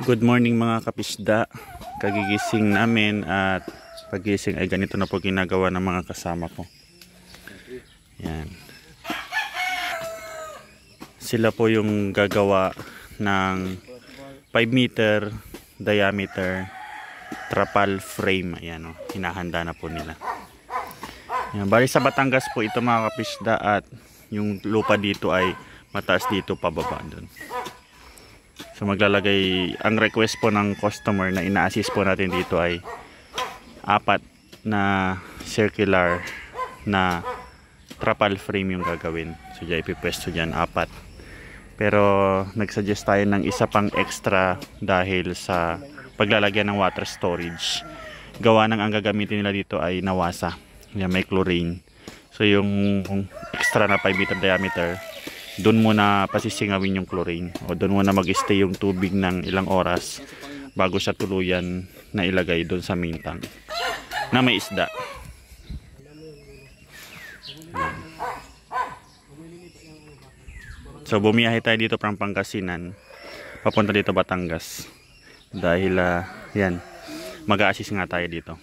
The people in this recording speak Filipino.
Good morning mga kapisda. Kagigising namin at pagising ay ganito na po ginagawa ng mga kasama ko. Yan. Sila po yung gagawa ng 5 meter diameter trapal frame. Ayan o, hinahanda na po nila. Yan. Bali sa Batangas po ito mga kapisda at yung lupa dito ay mataas dito pababa doon. So maglalagay, ang request po ng customer na ina-assist po natin dito ay 4 na circular na trapal frame yung gagawin. So dyan ipipwesto dyan 4. Pero nagsuggest tayo ng isa pang extra dahil sa paglalagyan ng water storage. Gawa ng ang gagamitin nila dito ay nawasa. Yan, may chlorine. So yung extra na 5 meter diameter, doon muna pasisingawin yung chlorine o doon muna mag-stay yung tubig ng ilang oras bago siya tuluyan na ilagay doon sa main tank na may isda. So bumiyahe tayo dito from Pangasinan papunta dito Batangas dahil yan, mag-a-assist nga tayo dito.